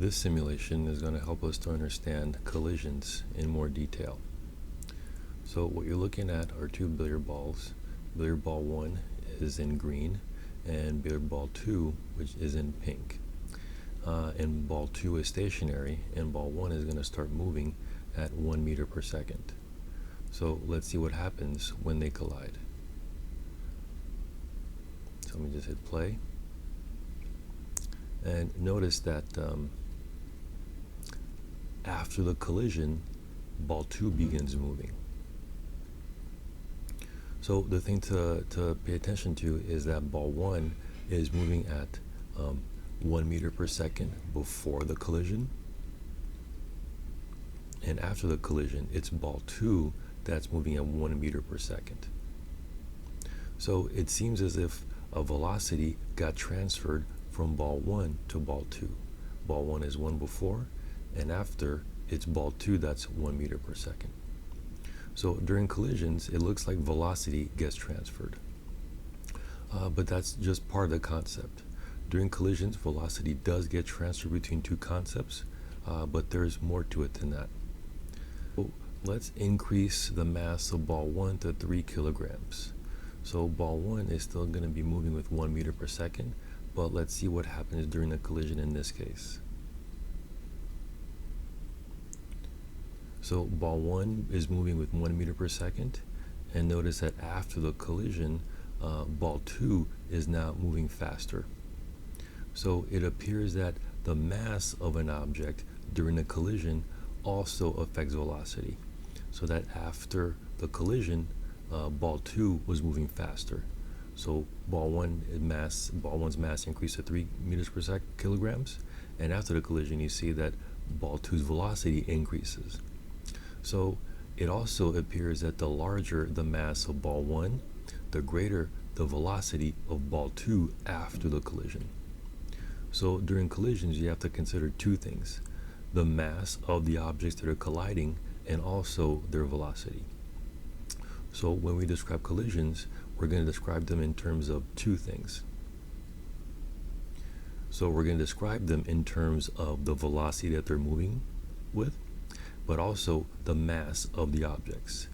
This simulation is going to help us to understand collisions in more detail. So what you're looking at are two billiard balls. Billiard ball 1 is in green and billiard ball 2, which is in pink. And ball 2 is stationary and ball 1 is going to start moving at 1 meter per second. So let's see what happens when they collide. So let me just hit play. And notice that after the collision, ball 2 begins moving. So the thing to pay attention to is that ball 1 is moving at 1 meter per second before the collision. And after the collision, it's ball 2 that's moving at 1 meter per second. So it seems as if a velocity got transferred from ball 1 to ball 2. Ball 1 is 1 before, and after it's ball 2 that's 1 meter per second. So during collisions, it looks like velocity gets transferred. But that's just part of the concept. During collisions, velocity does get transferred between two concepts, but there's more to it than that. So let's increase the mass of ball 1 to 3 kilograms. So ball 1 is still going to be moving with 1 meter per second, but let's see what happens during the collision in this case. So ball 1 is moving with 1 meter per second, and notice that after the collision, ball 2 is now moving faster. So it appears that the mass of an object during the collision also affects velocity. So that after the collision, ball 2 was moving faster. So ball 1's mass increased to 3 meters per kilograms, and after the collision, you see that ball 2's velocity increases. So it also appears that the larger the mass of ball 1, the greater the velocity of ball 2 after the collision. So during collisions, you have to consider two things: the mass of the objects that are colliding and also their velocity. So when we describe collisions, we're going to describe them in terms of two things. So we're going to describe them in terms of the velocity that they're moving with, but also the mass of the objects.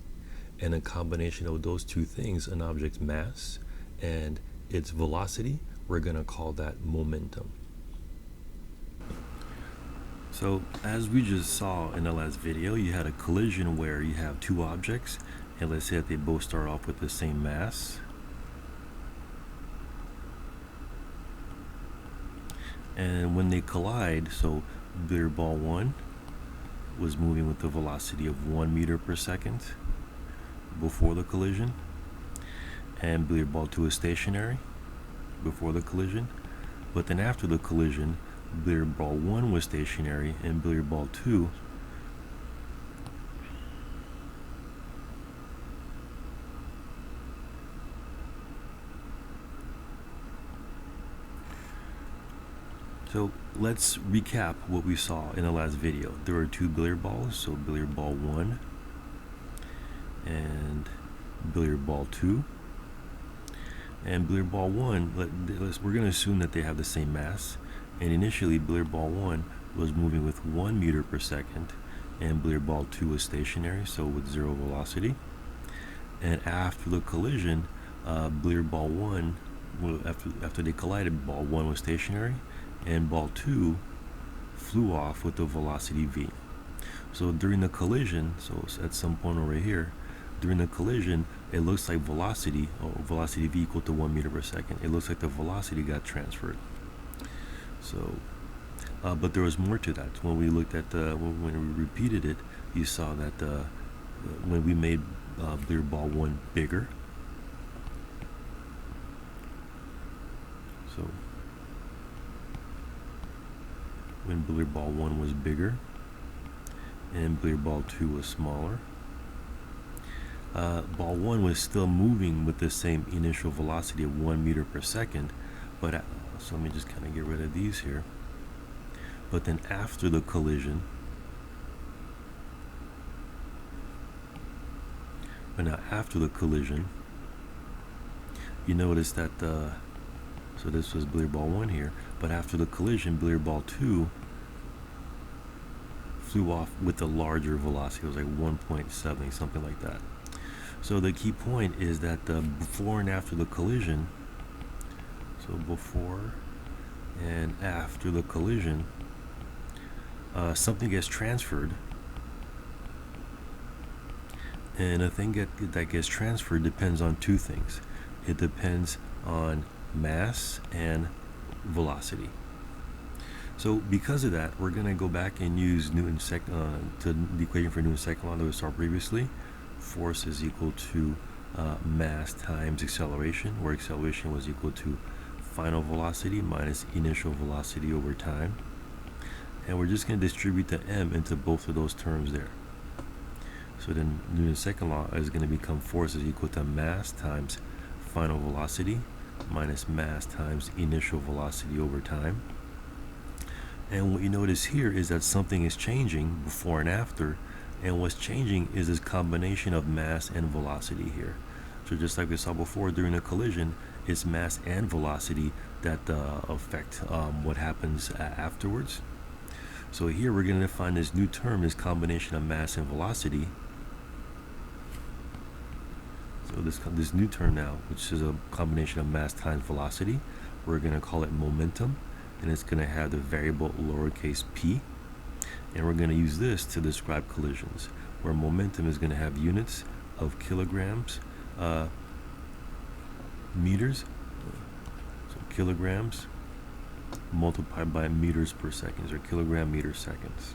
And a combination of those two things, an object's mass and its velocity, we're going to call that momentum. So as we just saw in the last video, you had a collision where you have two objects, and let's say that they both start off with the same mass. And when they collide, so billiard ball 1 was moving with the velocity of 1 meter per second before the collision, and billiard ball 2 is stationary before the collision. But then after the collision, billiard ball 1 was stationary and billiard ball 2 So let's recap what we saw in the last video. There were two billiard balls, so billiard ball 1 and billiard ball 2. And billiard ball 1, we're going to assume that they have the same mass. And initially, billiard ball 1 was moving with 1 meter per second, and billiard ball 2 was stationary, so with zero velocity. And after the collision, billiard ball 1, after they collided, ball 1 was stationary, and ball 2 flew off with the velocity v. So during the collision, so at some point over here, during the collision, it looks like velocity v equal to 1 meter per second. It looks like the velocity got transferred. So, but there was more to that. When we looked at when we repeated it, you saw that when we made billiard ball 1 bigger, so when billiard ball 1 was bigger and billiard ball 2 was smaller, ball 1 was still moving with the same initial velocity of 1 meter per second, but so let me just kind of get rid of these here. But then after the collision, you notice that so this was billiard ball 1 here, but after the collision, billiard ball 2 flew off with a larger velocity. It was like 1.7, something like that. So the key point is that before and after the collision, so before and after the collision, something gets transferred, and a thing that gets transferred depends on two things. It depends on mass and velocity. So because of that, we're going to go back and use Newton's to the equation for Newton's second law that we saw previously. Force is equal to mass times acceleration, where acceleration was equal to final velocity minus initial velocity over time. And we're just going to distribute the m into both of those terms there. So then Newton's second law is going to become force is equal to mass times final velocity minus mass times initial velocity over time. And what you notice here is that something is changing before and after, and what's changing is this combination of mass and velocity here. So just like we saw before during a collision, it's mass and velocity that affect what happens afterwards. So here we're going to define this new term, this combination of mass and velocity. So this new term now, which is a combination of mass times velocity, we're going to call it momentum, and it's going to have the variable lowercase p. And we're going to use this to describe collisions, where momentum is going to have units of kilograms, meters, so kilograms multiplied by meters per second, or kilogram meter seconds.